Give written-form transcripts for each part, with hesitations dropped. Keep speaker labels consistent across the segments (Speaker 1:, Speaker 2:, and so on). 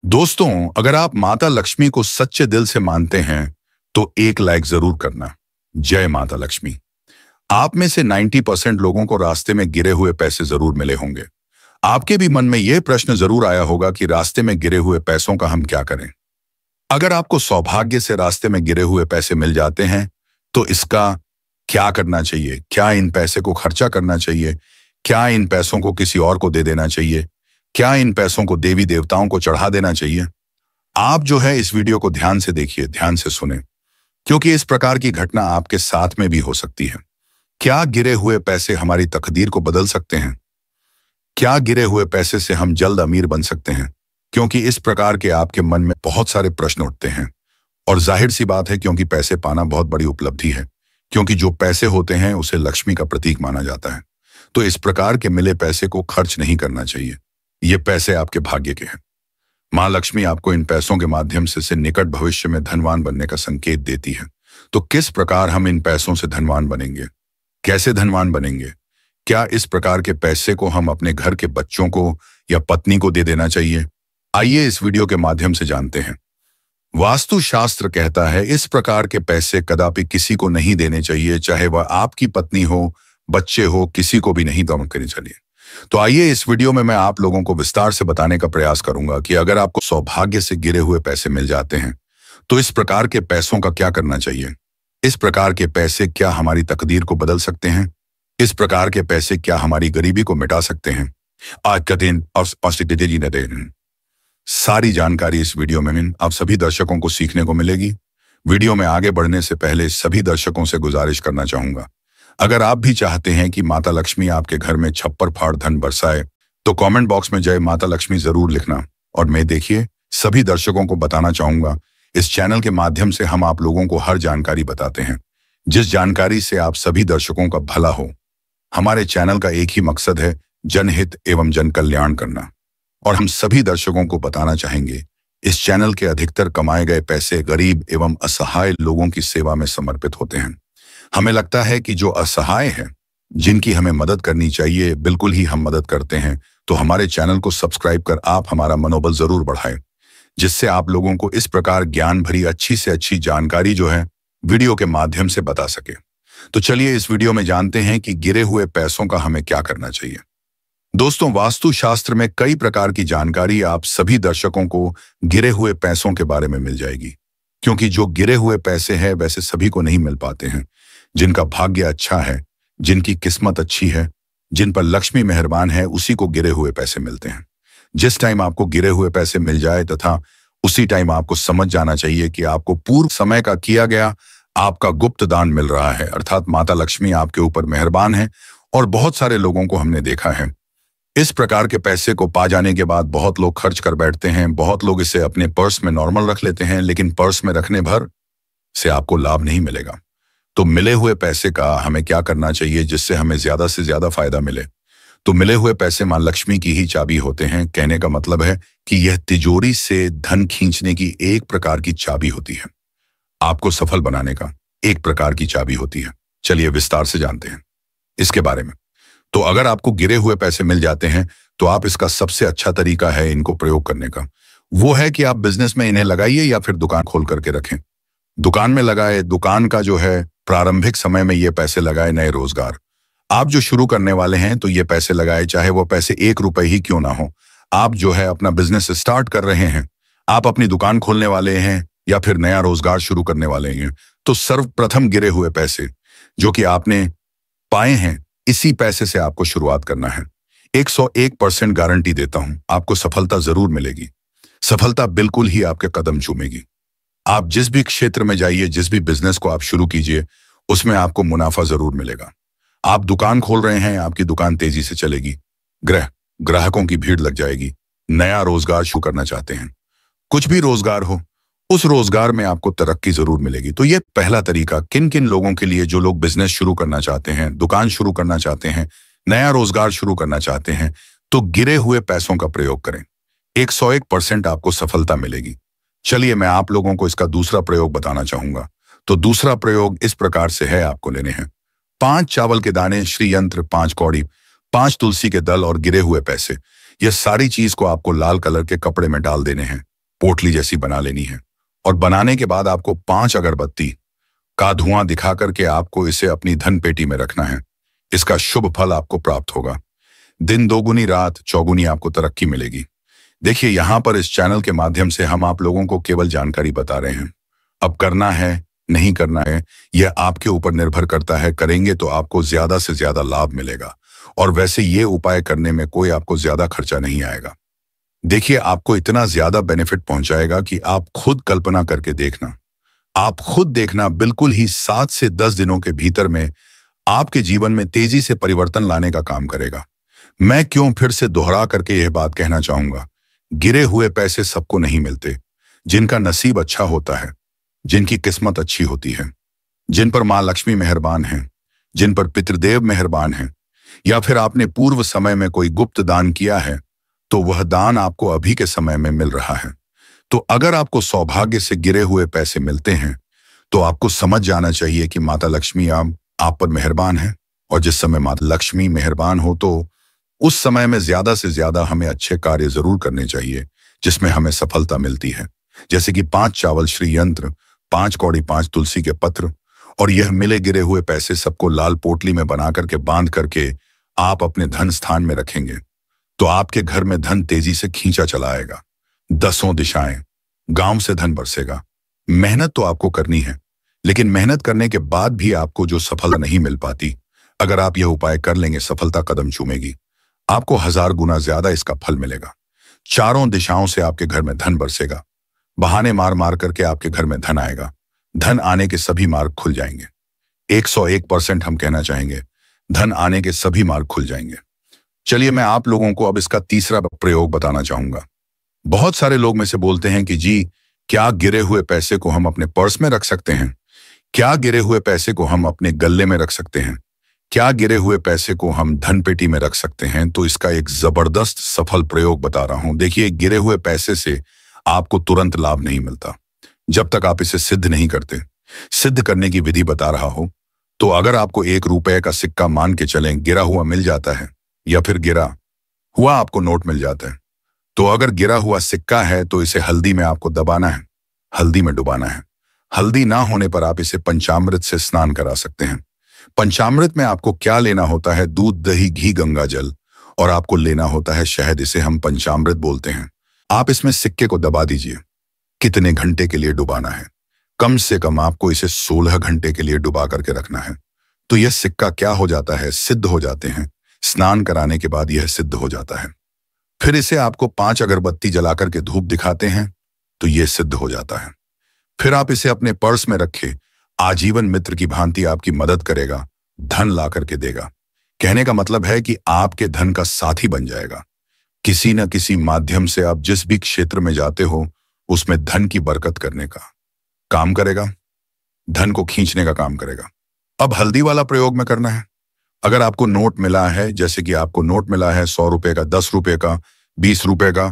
Speaker 1: दोस्तों, अगर आप माता लक्ष्मी को सच्चे दिल से मानते हैं तो एक लाइक जरूर करना। जय माता लक्ष्मी। आप में से 90% लोगों को रास्ते में गिरे हुए पैसे जरूर मिले होंगे। आपके भी मन में यह प्रश्न जरूर आया होगा कि रास्ते में गिरे हुए पैसों का हम क्या करें। अगर आपको सौभाग्य से रास्ते में गिरे हुए पैसे मिल जाते हैं तो इसका क्या करना चाहिए? क्या इन पैसे को खर्चा करना चाहिए? क्या इन पैसों को किसी और को दे देना चाहिए? क्या इन पैसों को देवी देवताओं को चढ़ा देना चाहिए? आप जो है इस वीडियो को ध्यान से देखिए, ध्यान से सुने, क्योंकि इस प्रकार की घटना आपके साथ में भी हो सकती है। क्या गिरे हुए पैसे हमारी तकदीर को बदल सकते हैं? क्या गिरे हुए पैसे से हम जल्द अमीर बन सकते हैं? क्योंकि इस प्रकार के आपके मन में बहुत सारे प्रश्न उठते हैं और जाहिर सी बात है, क्योंकि पैसे पाना बहुत बड़ी उपलब्धि है, क्योंकि जो पैसे होते हैं उसे लक्ष्मी का प्रतीक माना जाता है। तो इस प्रकार के मिले पैसे को खर्च नहीं करना चाहिए। ये पैसे आपके भाग्य के हैं। मां लक्ष्मी आपको इन पैसों के माध्यम से निकट भविष्य में धनवान बनने का संकेत देती है। तो किस प्रकार हम इन पैसों से धनवान बनेंगे? कैसे धनवान बनेंगे? क्या इस प्रकार के पैसे को हम अपने घर के बच्चों को या पत्नी को दे देना चाहिए? आइए इस वीडियो के माध्यम से जानते हैं। वास्तु शास्त्र कहता है इस प्रकार के पैसे कदापि किसी को नहीं देने चाहिए, चाहे वह आपकी पत्नी हो, बच्चे हो, किसी को भी नहीं दम करनी चाहिए। तो आइए इस वीडियो में मैं आप लोगों को विस्तार से बताने का प्रयास करूंगा कि अगर आपको सौभाग्य से गिरे हुए पैसे मिल जाते हैं तो इस प्रकार के पैसों का क्या करना चाहिए। इस प्रकार के पैसे क्या हमारी तकदीर को बदल सकते हैं? इस प्रकार के पैसे क्या हमारी गरीबी को मिटा सकते हैं? आज का दिन और सारी जानकारी इस वीडियो में आप सभी दर्शकों को सीखने को मिलेगी। वीडियो में आगे बढ़ने से पहले सभी दर्शकों से गुजारिश करना चाहूंगा, अगर आप भी चाहते हैं कि माता लक्ष्मी आपके घर में छप्पर फाड़ धन बरसाए तो कमेंट बॉक्स में जय माता लक्ष्मी जरूर लिखना। और मैं देखिए सभी दर्शकों को बताना चाहूंगा, इस चैनल के माध्यम से हम आप लोगों को हर जानकारी बताते हैं जिस जानकारी से आप सभी दर्शकों का भला हो। हमारे चैनल का एक ही मकसद है, जनहित एवं जन कल्याण करना। और हम सभी दर्शकों को बताना चाहेंगे, इस चैनल के अधिकतर कमाए गए पैसे गरीब एवं असहाय लोगों की सेवा में समर्पित होते हैं। हमें लगता है कि जो असहाय हैं, जिनकी हमें मदद करनी चाहिए, बिल्कुल ही हम मदद करते हैं। तो हमारे चैनल को सब्सक्राइब कर आप हमारा मनोबल जरूर बढ़ाएं, जिससे आप लोगों को इस प्रकार ज्ञान भरी अच्छी से अच्छी जानकारी जो है वीडियो के माध्यम से बता सके। तो चलिए इस वीडियो में जानते हैं कि गिरे हुए पैसों का हमें क्या करना चाहिए। दोस्तों, वास्तु शास्त्र में कई प्रकार की जानकारी आप सभी दर्शकों को गिरे हुए पैसों के बारे में मिल जाएगी, क्योंकि जो गिरे हुए पैसे हैं वैसे सभी को नहीं मिल पाते हैं। जिनका भाग्य अच्छा है, जिनकी किस्मत अच्छी है, जिन पर लक्ष्मी मेहरबान है, उसी को गिरे हुए पैसे मिलते हैं। जिस टाइम आपको गिरे हुए पैसे मिल जाए तथा उसी टाइम आपको समझ जाना चाहिए कि आपको पूर्व समय का किया गया आपका गुप्त दान मिल रहा है, अर्थात माता लक्ष्मी आपके ऊपर मेहरबान है। और बहुत सारे लोगों को हमने देखा है, इस प्रकार के पैसे को पा जाने के बाद बहुत लोग खर्च कर बैठते हैं। बहुत लोग इसे अपने पर्स में नॉर्मल रख लेते हैं, लेकिन पर्स में रखने भर से आपको लाभ नहीं मिलेगा। तो मिले हुए पैसे का हमें क्या करना चाहिए जिससे हमें ज्यादा से ज्यादा फायदा मिले? तो मिले हुए पैसे मां लक्ष्मी की ही चाबी होते हैं। कहने का मतलब है कि यह तिजोरी से धन खींचने की एक प्रकार की चाबी होती है, आपको सफल बनाने का एक प्रकार की चाबी होती है। चलिए विस्तार से जानते हैं इसके बारे में। तो अगर आपको गिरे हुए पैसे मिल जाते हैं तो आप इसका सबसे अच्छा तरीका है इनको प्रयोग करने का, वो है कि आप बिजनेस में इन्हें लगाइए या फिर दुकान खोल करके रखें। दुकान में लगाए, दुकान का जो है प्रारंभिक समय में ये पैसे लगाए। नए रोजगार आप जो शुरू करने वाले हैं तो ये पैसे लगाए, चाहे वो पैसे 1 रुपए ही क्यों ना हो। आप जो है अपना बिजनेस स्टार्ट कर रहे हैं, आप अपनी दुकान खोलने वाले हैं या फिर नया रोजगार शुरू करने वाले हैं, तो सर्वप्रथम गिरे हुए पैसे जो कि आपने पाए हैं, इसी पैसे से आपको शुरुआत करना है। 101% गारंटी देता हूं, आपको सफलता जरूर मिलेगी। सफलता बिल्कुल ही आपके कदम चूमेगी। आप जिस भी क्षेत्र में जाइए, जिस भी बिजनेस को आप शुरू कीजिए, उसमें आपको मुनाफा जरूर मिलेगा। आप दुकान खोल रहे हैं, आपकी दुकान तेजी से चलेगी, ग्राहकों की भीड़ लग जाएगी। नया रोजगार शुरू करना चाहते हैं, कुछ भी रोजगार हो, उस रोजगार में आपको तरक्की जरूर मिलेगी। तो ये पहला तरीका किन किन लोगों के लिए, जो लोग बिजनेस शुरू करना चाहते हैं, दुकान शुरू करना चाहते हैं, नया रोजगार शुरू करना चाहते हैं, तो गिरे हुए पैसों का प्रयोग करें। 101% आपको सफलता मिलेगी। चलिए मैं आप लोगों को इसका दूसरा प्रयोग बताना चाहूंगा। तो दूसरा प्रयोग इस प्रकार से है, आपको लेने हैं 5 चावल के दाने, श्री यंत्र, 5 कौड़ी, 5 तुलसी के दल और गिरे हुए पैसे। यह सारी चीज को आपको लाल कलर के कपड़े में डाल देने हैं। पोटली जैसी बना लेनी है और बनाने के बाद आपको 5 अगरबत्ती का धुआं दिखा करके आपको इसे अपनी धन पेटी में रखना है। इसका शुभ फल आपको प्राप्त होगा। दिन दोगुनी रात चौगुनी आपको तरक्की मिलेगी। देखिए, यहां पर इस चैनल के माध्यम से हम आप लोगों को केवल जानकारी बता रहे हैं। अब करना है नहीं करना है यह आपके ऊपर निर्भर करता है। करेंगे तो आपको ज्यादा से ज्यादा लाभ मिलेगा और वैसे ये उपाय करने में कोई आपको ज्यादा खर्चा नहीं आएगा। देखिए, आपको इतना ज्यादा बेनिफिट पहुंचाएगा कि आप खुद कल्पना करके देखना। आप खुद देखना, बिल्कुल ही 7 से 10 दिनों के भीतर में आपके जीवन में तेजी से परिवर्तन लाने का काम करेगा। मैं क्यों फिर से दोहरा करके यह बात कहना चाहूंगा, गिरे हुए पैसे सबको नहीं मिलते। जिनका नसीब अच्छा होता है, जिनकी किस्मत अच्छी होती है, जिन पर मां लक्ष्मी मेहरबान है, जिन पर पितृदेव मेहरबान है, या फिर आपने पूर्व समय में कोई गुप्त दान किया है तो वह दान आपको अभी के समय में मिल रहा है। तो अगर आपको सौभाग्य से गिरे हुए पैसे मिलते हैं तो आपको समझ जाना चाहिए कि माता लक्ष्मी आप पर मेहरबान है। और जिस समय माता लक्ष्मी मेहरबान हो तो उस समय में ज्यादा से ज्यादा हमें अच्छे कार्य जरूर करने चाहिए जिसमें हमें सफलता मिलती है। जैसे कि 5 चावल श्री यंत्र, 5 कौड़ी 5 तुलसी के पत्र, और यह मिले गिरे हुए पैसे सबको लाल पोटली में बना करके बांध करके आप अपने धन स्थान में रखेंगे तो आपके घर में धन तेजी से खींचा चला आएगा। 10 दिशाएं गांव से धन बरसेगा। मेहनत तो आपको करनी है, लेकिन मेहनत करने के बाद भी आपको जो सफलता नहीं मिल पाती, अगर आप यह उपाय कर लेंगे सफलता कदम चूमेगी। आपको 1000 गुना ज्यादा इसका फल मिलेगा। चारों दिशाओं से आपके घर में धन बरसेगा। बहाने मार मार करके आपके घर में धन आएगा। धन आने के सभी मार्ग खुल जाएंगे। 101% हम कहना चाहेंगे, धन आने के सभी मार्ग खुल जाएंगे। चलिए, मैं आप लोगों को अब इसका तीसरा प्रयोग बताना चाहूंगा। बहुत सारे लोग में से बोलते हैं कि जी, क्या गिरे हुए पैसे को हम अपने पर्स में रख सकते हैं? क्या गिरे हुए पैसे को हम अपने गल्ले में रख सकते हैं? क्या गिरे हुए पैसे को हम धन पेटी में रख सकते हैं? तो इसका एक जबरदस्त सफल प्रयोग बता रहा हूं। देखिए, गिरे हुए पैसे से आपको तुरंत लाभ नहीं मिलता जब तक आप इसे सिद्ध नहीं करते। सिद्ध करने की विधि बता रहा हूं। तो अगर आपको 1 रुपए का सिक्का मान के चलें गिरा हुआ मिल जाता है, या फिर गिरा हुआ आपको नोट मिल जाता है, तो अगर गिरा हुआ सिक्का है तो इसे हल्दी में आपको दबाना है, हल्दी में डुबाना है। हल्दी ना होने पर आप इसे पंचामृत से स्नान करा सकते हैं। पंचामृत में आपको क्या लेना होता है? दूध, दही, घी, गंगा जल, और आपको लेना होता है शहद। इसे हम पंचामृत बोलते हैं। आप इसमें सिक्के को दबा दीजिए। कितने घंटे के लिए डुबाना है? कम से कम आपको इसे 16 घंटे के लिए डुबा करके रखना है। तो यह सिक्का क्या हो जाता है? सिद्ध हो जाते हैं। स्नान कराने के बाद यह सिद्ध हो जाता है। फिर इसे आपको 5 अगरबत्ती जलाकर के धूप दिखाते हैं तो यह सिद्ध हो जाता है। फिर आप इसे अपने पर्स में रखें। आजीवन मित्र की भांति आपकी मदद करेगा, धन ला करके देगा। कहने का मतलब है कि आपके धन का साथी बन जाएगा। किसी न किसी माध्यम से आप जिस भी क्षेत्र में जाते हो उसमें धन की बरकत करने का काम करेगा, धन को खींचने का काम करेगा। अब हल्दी वाला प्रयोग में करना है। अगर आपको नोट मिला है, जैसे कि आपको नोट मिला है 100 रुपए का, 10 रुपए का, 20 रुपए का,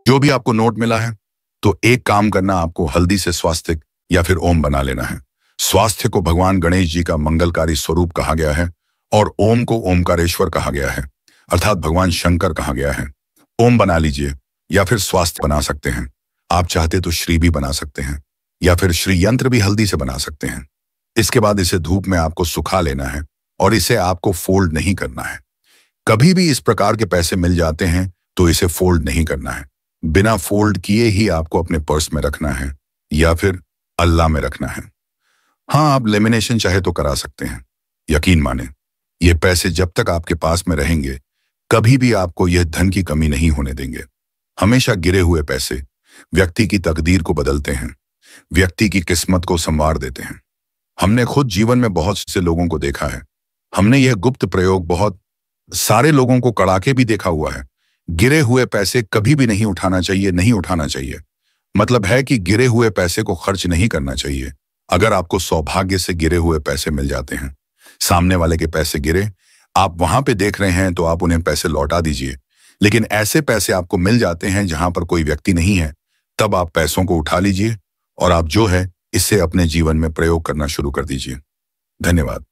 Speaker 1: जो भी आपको नोट मिला है, तो एक काम करना, आपको हल्दी से स्वास्तिक या फिर ओम बना लेना है। स्वास्थ्य को भगवान गणेश जी का मंगलकारी स्वरूप कहा गया है और ओम को ओमकारेश्वर कहा गया है, अर्थात भगवान शंकर कहा गया है। ओम बना लीजिए या फिर स्वास्थ्य बना सकते हैं। आप चाहते तो श्री भी बना सकते हैं या फिर श्री यंत्र भी हल्दी से बना सकते हैं। इसके बाद इसे धूप में आपको सुखा लेना है और इसे आपको फोल्ड नहीं करना है। कभी भी इस प्रकार के पैसे मिल जाते हैं तो इसे फोल्ड नहीं करना है। बिना फोल्ड किए ही आपको अपने पर्स में रखना है या फिर अल्लाह में रखना है। हाँ, आप लेमिनेशन चाहे तो करा सकते हैं। यकीन माने, ये पैसे जब तक आपके पास में रहेंगे कभी भी आपको यह धन की कमी नहीं होने देंगे। हमेशा गिरे हुए पैसे व्यक्ति की तकदीर को बदलते हैं, व्यक्ति की किस्मत को संवार देते हैं। हमने खुद जीवन में बहुत से लोगों को देखा है। हमने यह गुप्त प्रयोग बहुत सारे लोगों को कड़ाके भी देखा हुआ है। गिरे हुए पैसे कभी भी नहीं उठाना चाहिए, नहीं उठाना चाहिए। मतलब है कि गिरे हुए पैसे को खर्च नहीं करना चाहिए। अगर आपको सौभाग्य से गिरे हुए पैसे मिल जाते हैं, सामने वाले के पैसे गिरे, आप वहां पे देख रहे हैं तो आप उन्हें पैसे लौटा दीजिए। लेकिन ऐसे पैसे आपको मिल जाते हैं जहां पर कोई व्यक्ति नहीं है, तब आप पैसों को उठा लीजिए और आप जो है इससे अपने जीवन में प्रयोग करना शुरू कर दीजिए। धन्यवाद।